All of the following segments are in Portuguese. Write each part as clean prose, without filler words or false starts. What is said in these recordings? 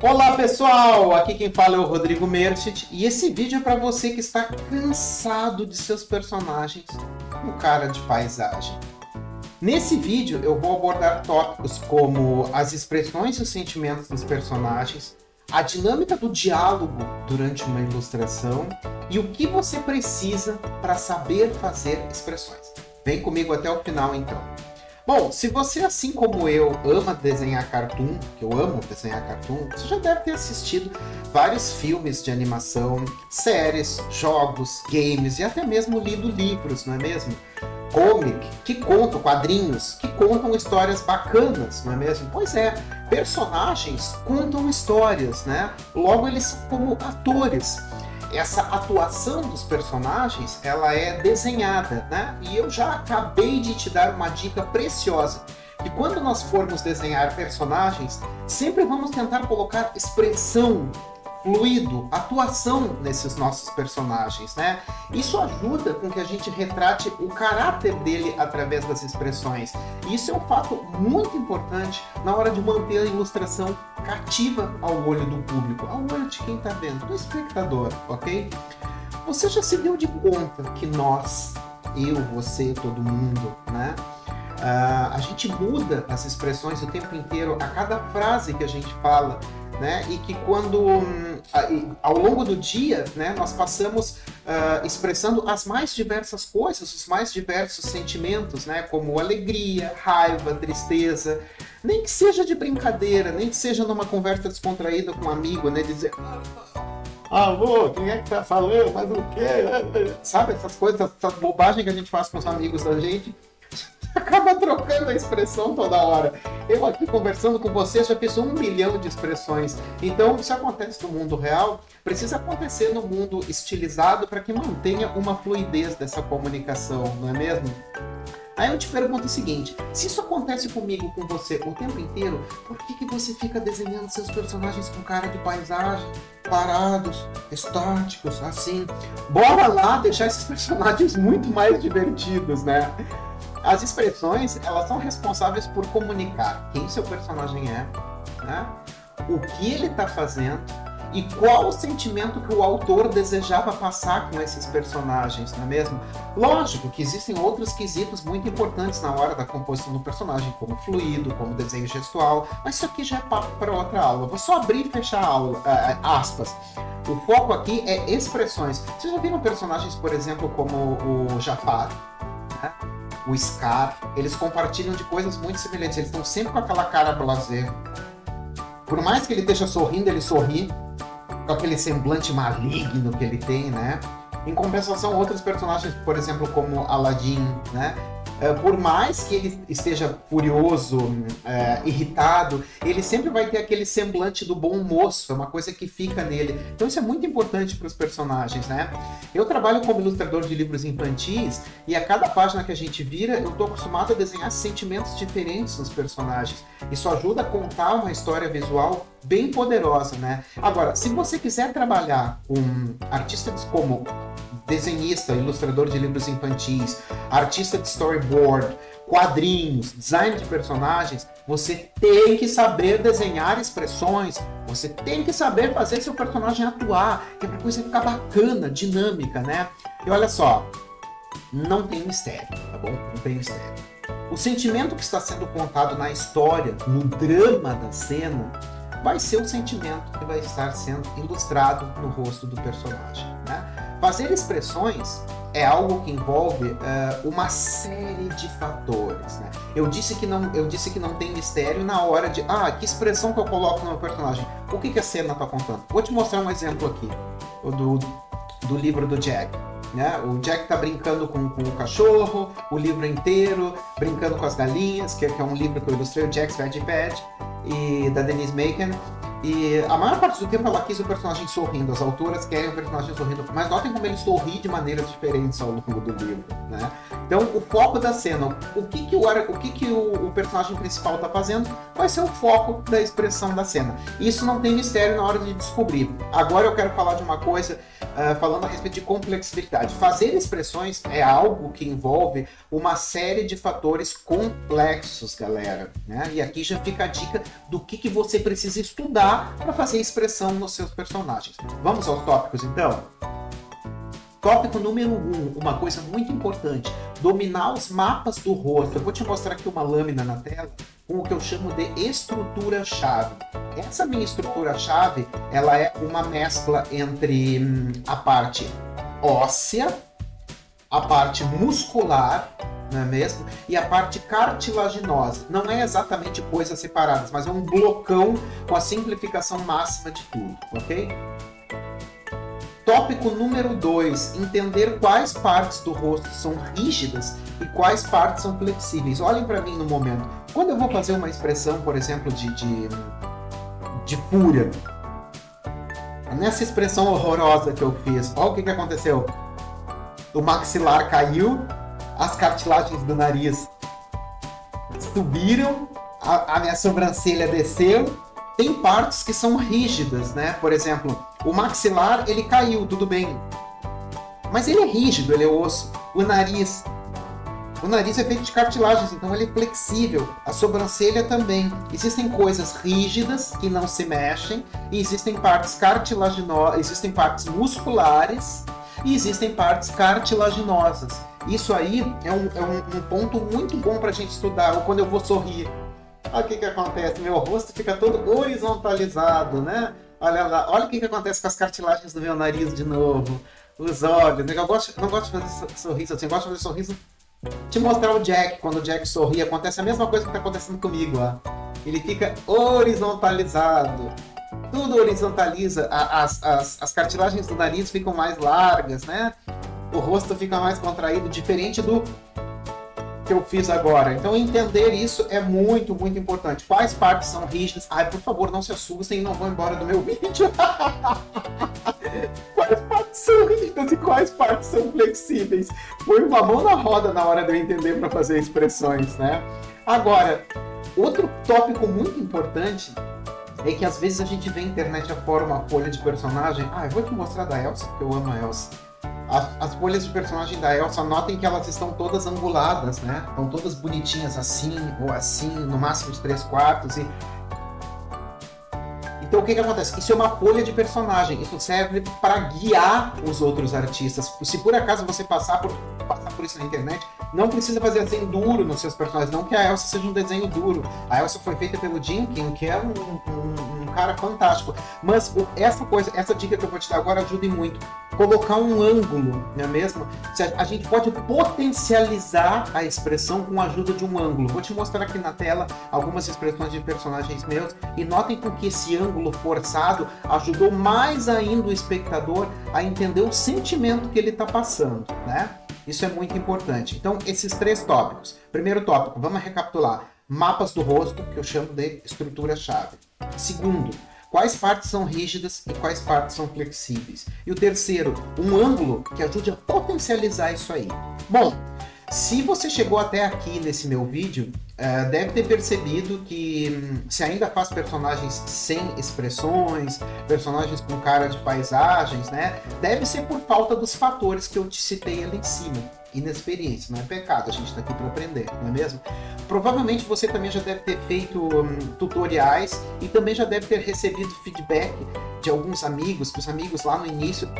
Olá pessoal, aqui quem fala é o Rodrigo Merchit e esse vídeo é para você que está cansado de seus personagens com cara de paisagem. Nesse vídeo eu vou abordar tópicos como as expressões e os sentimentos dos personagens, a dinâmica do diálogo durante uma ilustração e o que você precisa para saber fazer expressões. Vem comigo até o final então. Bom, se você, assim como eu, ama desenhar cartoon, que eu amo desenhar cartoon, você já deve ter assistido vários filmes de animação, séries, jogos, games e até mesmo lido livros, não é mesmo? Comic, que contam quadrinhos, que contam histórias bacanas, não é mesmo? Pois é, personagens contam histórias, né? Logo eles são como atores. Essa atuação dos personagens, ela é desenhada, né? E eu já acabei de te dar uma dica preciosa. Que quando nós formos desenhar personagens, sempre vamos tentar colocar expressão, fluido, atuação nesses nossos personagens, né? Isso ajuda com que a gente retrate o caráter dele através das expressões. E isso é um fato muito importante na hora de manter a ilustração cativa ao olho do público, ao olho de quem está vendo, do espectador, ok? Você já se deu de conta que nós, eu, você, todo mundo, né? A gente muda as expressões o tempo inteiro, a cada frase que a gente fala, né? E que quando ao longo do dia, né, nós passamos expressando as mais diversas coisas, os mais diversos sentimentos, né, como alegria, raiva, tristeza, nem que seja de brincadeira, nem que seja numa conversa descontraída com um amigo, né, dizer alô, quem é que tá falando, mas o quê? Sabe, essas coisas, essas bobagens que a gente faz com os amigos da gente, acaba trocando a expressão toda hora. Eu aqui conversando com você já fiz 1 milhão de expressões. Então, se acontece no mundo real, precisa acontecer no mundo estilizado para que mantenha uma fluidez dessa comunicação, não é mesmo? Aí eu te pergunto o seguinte, se isso acontece comigo, com você, o tempo inteiro, por que você fica desenhando seus personagens com cara de paisagem, parados, estáticos, assim? Bora lá deixar esses personagens muito mais divertidos, né? As expressões, elas são responsáveis por comunicar quem seu personagem é, né? O que ele está fazendo e qual o sentimento que o autor desejava passar com esses personagens, não é mesmo? Lógico que existem outros quesitos muito importantes na hora da composição do personagem, como fluido, como desenho gestual, mas isso aqui já é papo para outra aula. Vou só abrir e fechar a aula, aspas. O foco aqui é expressões. Vocês já viram personagens, por exemplo, como o Jafar, né? O Scar, eles compartilham de coisas muito semelhantes, eles estão sempre com aquela cara blasé. Por mais que ele esteja sorrindo, ele sorri com aquele semblante maligno que ele tem, né? Em compensação, outros personagens, por exemplo, como Aladdin, né? Por mais que ele esteja furioso, irritado, ele sempre vai ter aquele semblante do bom moço, é uma coisa que fica nele. Então isso é muito importante para os personagens, né? Eu trabalho como ilustrador de livros infantis e a cada página que a gente vira, eu estou acostumado a desenhar sentimentos diferentes nos personagens. Isso ajuda a contar uma história visual bem poderosa, né? Agora, se você quiser trabalhar com artistas como desenhista, ilustrador de livros infantis, artista de storyboard, quadrinhos, design de personagens, você tem que saber desenhar expressões, você tem que saber fazer seu personagem atuar, que é pra coisa ficar bacana, dinâmica, né? E olha só, não tem mistério, tá bom? Não tem mistério. O sentimento que está sendo contado na história, no drama da cena, vai ser o sentimento que vai estar sendo ilustrado no rosto do personagem, né? Fazer expressões é algo que envolve uma série de fatores, né? Eu disse que não tem mistério na hora de que expressão que eu coloco no meu personagem. O que a cena está contando? Vou te mostrar um exemplo aqui do livro do Jack. Né? O Jack tá brincando com o cachorro, o livro inteiro, brincando com as galinhas, que é um livro que eu ilustrei, o Jack's Veggie Pet, e da Denise Macon. E a maior parte do tempo ela quis o personagem sorrindo, as autoras querem o personagem sorrindo, mas notem como ele sorri de maneiras diferentes ao longo do livro, né? Então o foco da cena, o que o personagem principal está fazendo, vai ser o foco da expressão da cena. Isso não tem mistério na hora de descobrir. Agora eu quero falar de uma coisa, falando a respeito de complexidade. Fazer expressões é algo que envolve uma série de fatores complexos, galera, né? E aqui já fica a dica do que você precisa estudar usar para fazer expressão nos seus personagens. Vamos aos tópicos então? Tópico número 1, uma coisa muito importante, dominar os mapas do rosto. Eu vou te mostrar aqui uma lâmina na tela com o que eu chamo de estrutura-chave. Essa minha estrutura-chave, ela é uma mescla entre a parte óssea, a parte muscular, não é mesmo? E a parte cartilaginosa. Não é exatamente coisas separadas, mas é um blocão com a simplificação máxima de tudo, ok? Tópico número 2, entender quais partes do rosto são rígidas e quais partes são flexíveis. Olhem para mim no momento. Quando eu vou fazer uma expressão, por exemplo, de fúria, nessa expressão horrorosa que eu fiz, olha o que aconteceu. O maxilar caiu, as cartilagens do nariz subiram, a minha sobrancelha desceu. Tem partes que são rígidas, né? Por exemplo, o maxilar, ele caiu, tudo bem. Mas ele é rígido, ele é osso. O nariz é feito de cartilagens, então ele é flexível. A sobrancelha também. Existem coisas rígidas que não se mexem, e existem partes cartilaginosas, existem partes musculares e existem partes cartilaginosas. Isso aí é um ponto muito bom para a gente estudar. Ou quando eu vou sorrir, olha o que acontece, meu rosto fica todo horizontalizado, né? Olha lá, olha o que acontece com as cartilagens do meu nariz de novo, os olhos. Eu não gosto de fazer sorriso assim, eu gosto de fazer sorriso. Te mostrar o Jack, quando o Jack sorri, acontece a mesma coisa que está acontecendo comigo, ó. Ele fica horizontalizado, tudo horizontaliza, as cartilagens do nariz ficam mais largas, né? O rosto fica mais contraído, diferente do que eu fiz agora. Então entender isso é muito, muito importante. Quais partes são rígidas? Ai, por favor, não se assustem e não vão embora do meu vídeo. Quais partes são rígidas e quais partes são flexíveis? Põe uma mão na roda na hora de eu entender para fazer expressões, né? Agora, outro tópico muito importante é que às vezes a gente vê a internet afora uma folha de personagem. Eu vou te mostrar da Elsa, porque eu amo a Elsa. As folhas de personagem da Elsa, notem que elas estão todas anguladas, né? Estão todas bonitinhas assim ou assim, no máximo de 3/4. Então o que acontece? Isso é uma folha de personagem, isso serve para guiar os outros artistas. Se por acaso você passar por isso na internet, não precisa fazer desenho duro nos seus personagens, não que a Elsa seja um desenho duro. A Elsa foi feita pelo Jim King, que é um cara fantástico. Mas essa dica que eu vou te dar agora ajuda muito. Colocar um ângulo, não é mesmo? A gente pode potencializar a expressão com a ajuda de um ângulo. Vou te mostrar aqui na tela algumas expressões de personagens meus e notem que esse ângulo forçado ajudou mais ainda o espectador a entender o sentimento que ele está passando, né? Isso é muito importante. Então, esses 3 tópicos. Primeiro tópico, vamos recapitular. Mapas do rosto, que eu chamo de estrutura-chave. Segundo, quais partes são rígidas e quais partes são flexíveis. E o terceiro, um ângulo que ajude a potencializar isso aí. Bom, se você chegou até aqui nesse meu vídeo, deve ter percebido que se ainda faz personagens sem expressões, personagens com cara de paisagens, né? Deve ser por falta dos fatores que eu te citei ali em cima. Inexperiência, não é pecado, a gente está aqui para aprender, não é mesmo? Provavelmente você também já deve ter feito tutoriais e também já deve ter recebido feedback de alguns amigos, que os amigos lá no início,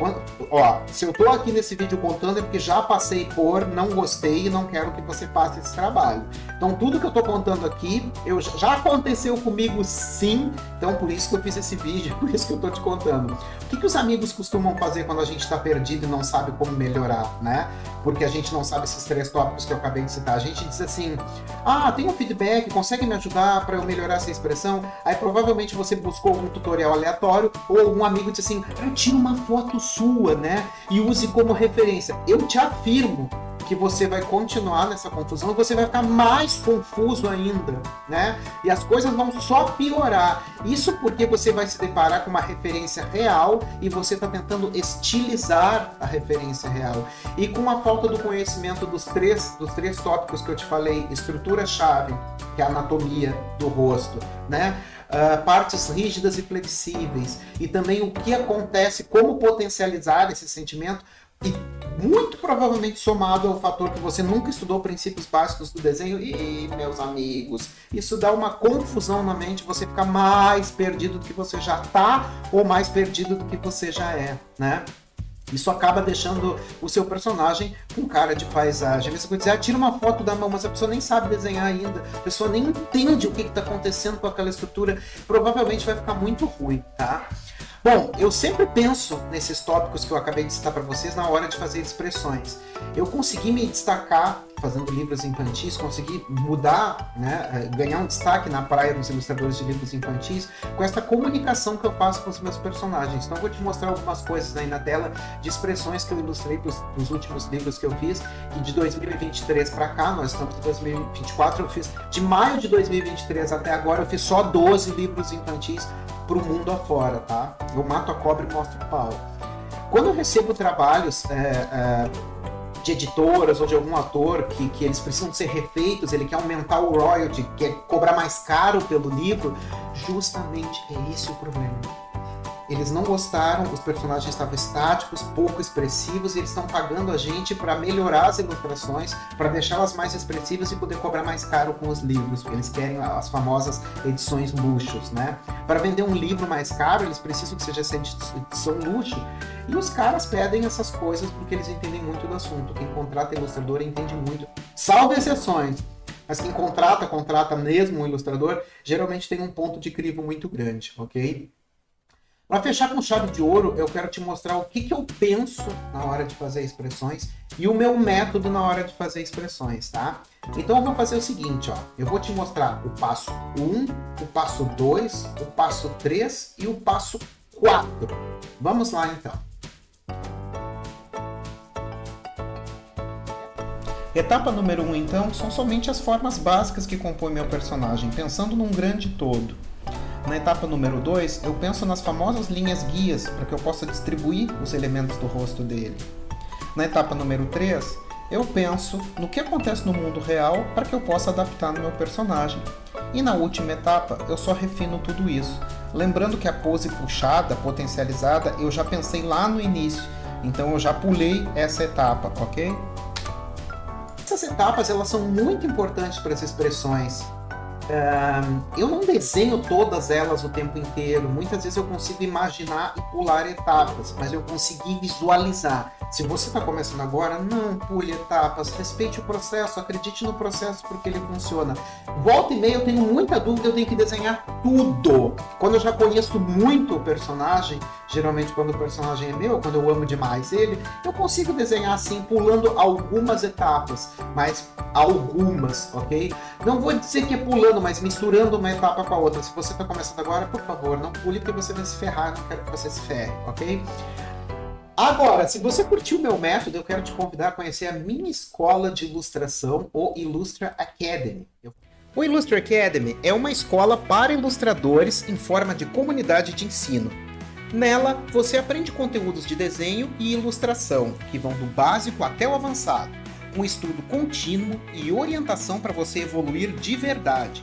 se eu tô aqui nesse vídeo contando é porque já passei por, não gostei e não quero que você faça esse trabalho. Então tudo que eu tô contando aqui, já aconteceu comigo sim, então por isso que eu fiz esse vídeo, por isso que eu tô te contando. O que os amigos costumam fazer quando a gente está perdido e não sabe como melhorar, né? Porque a gente não sabe esses 3 tópicos que eu acabei de citar. A gente diz assim, tem um feedback, consegue me ajudar para eu melhorar essa expressão? Aí provavelmente você buscou algum tutorial aleatório ou algum amigo disse assim, tira uma foto sua, né? E use como referência. Eu te afirmo que você vai continuar nessa confusão e você vai ficar mais confuso ainda, né? E as coisas vão só piorar. Isso porque você vai se deparar com uma referência real e você está tentando estilizar a referência real. E com a falta do conhecimento dos três tópicos que eu te falei, estrutura-chave, que é a anatomia do rosto, né? Partes rígidas e flexíveis, e também o que acontece, como potencializar esse sentimento, E muito provavelmente somado ao fator que você nunca estudou princípios básicos do desenho, e meus amigos, isso dá uma confusão na mente, você fica mais perdido do que você já tá, ou mais perdido do que você já é, né? Isso acaba deixando o seu personagem com cara de paisagem. Você pode dizer, tira uma foto da mão, mas a pessoa nem sabe desenhar ainda, a pessoa nem entende o que está acontecendo com aquela estrutura, provavelmente vai ficar muito ruim, tá? Bom, eu sempre penso nesses tópicos que eu acabei de citar para vocês na hora de fazer expressões. Eu consegui me destacar fazendo livros infantis, consegui mudar, né, ganhar um destaque na praia dos ilustradores de livros infantis com essa comunicação que eu faço com os meus personagens. Então eu vou te mostrar algumas coisas aí na tela de expressões que eu ilustrei dos últimos livros que eu fiz, e de 2023 para cá, nós estamos em 2024, eu fiz de maio de 2023 até agora, eu fiz só 12 livros infantis para o mundo afora, tá? Eu mato a cobra e mostro o pau. Quando eu recebo trabalhos de editoras ou de algum autor que eles precisam ser refeitos, ele quer aumentar o royalty, quer cobrar mais caro pelo livro, justamente é esse o problema. Eles não gostaram, os personagens estavam estáticos, pouco expressivos, e eles estão pagando a gente para melhorar as ilustrações, para deixá-las mais expressivas e poder cobrar mais caro com os livros. Eles querem as famosas edições luxos, né? Para vender um livro mais caro, eles precisam que seja essa edição luxo. E os caras pedem essas coisas porque eles entendem muito do assunto. Quem contrata ilustrador entende muito, salvo exceções. Mas quem contrata mesmo um ilustrador, geralmente tem um ponto de crivo muito grande, ok? Para fechar com chave de ouro, eu quero te mostrar o que eu penso na hora de fazer expressões e o meu método na hora de fazer expressões, tá? Então eu vou fazer o seguinte, ó. Eu vou te mostrar o passo 1, o passo 2, o passo 3 e o passo 4. Vamos lá, então. Etapa número 1, então, são somente as formas básicas que compõem meu personagem, pensando num grande todo. Na etapa número 2, eu penso nas famosas linhas guias para que eu possa distribuir os elementos do rosto dele. Na etapa número 3, eu penso no que acontece no mundo real para que eu possa adaptar no meu personagem. E na última etapa, eu só refino tudo isso. Lembrando que a pose puxada, potencializada, eu já pensei lá no início, então eu já pulei essa etapa, ok? Essas etapas elas são muito importantes para as expressões. Eu não desenho todas elas o tempo inteiro. Muitas vezes eu consigo imaginar e pular etapas, mas eu consegui visualizar. Se você está começando agora, não pule etapas, respeite o processo, acredite no processo porque ele funciona. Volta e meia eu tenho muita dúvida, eu tenho que desenhar tudo. Quando eu já conheço muito o personagem, geralmente quando o personagem é meu, quando eu amo demais ele, eu consigo desenhar assim, pulando algumas etapas, mas algumas, ok? Não vou dizer que é pulando, mas misturando uma etapa com a outra. Se você está começando agora, por favor, não pule porque você vai se ferrar, não quero que você se ferre, ok? Agora, se você curtiu o meu método, eu quero te convidar a conhecer a minha escola de ilustração, o Illustra Academy. O Illustra Academy é uma escola para ilustradores em forma de comunidade de ensino. Nela, você aprende conteúdos de desenho e ilustração, que vão do básico até o avançado, um estudo contínuo e orientação para você evoluir de verdade.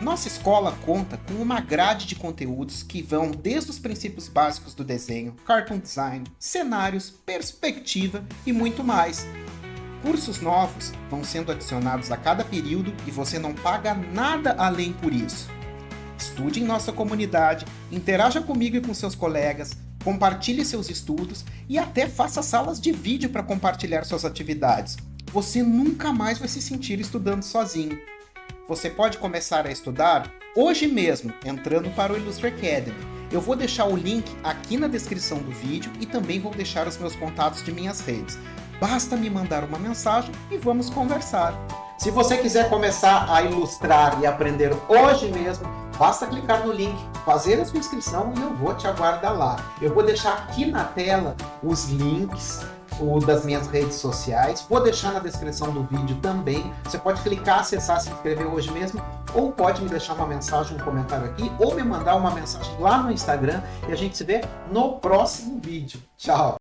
Nossa escola conta com uma grade de conteúdos que vão desde os princípios básicos do desenho, cartoon design, cenários, perspectiva e muito mais. Cursos novos vão sendo adicionados a cada período e você não paga nada além por isso. Estude em nossa comunidade, interaja comigo e com seus colegas, compartilhe seus estudos e até faça salas de vídeo para compartilhar suas atividades. Você nunca mais vai se sentir estudando sozinho. Você pode começar a estudar hoje mesmo, entrando para o Illustra Academy. Eu vou deixar o link aqui na descrição do vídeo e também vou deixar os meus contatos de minhas redes. Basta me mandar uma mensagem e vamos conversar. Se você quiser começar a ilustrar e aprender hoje mesmo, basta clicar no link, fazer a sua inscrição e eu vou te aguardar lá. Eu vou deixar aqui na tela os links das minhas redes sociais, vou deixar na descrição do vídeo também. Você pode clicar, acessar, se inscrever hoje mesmo, ou pode me deixar uma mensagem, um comentário aqui, ou me mandar uma mensagem lá no Instagram e a gente se vê no próximo vídeo. Tchau!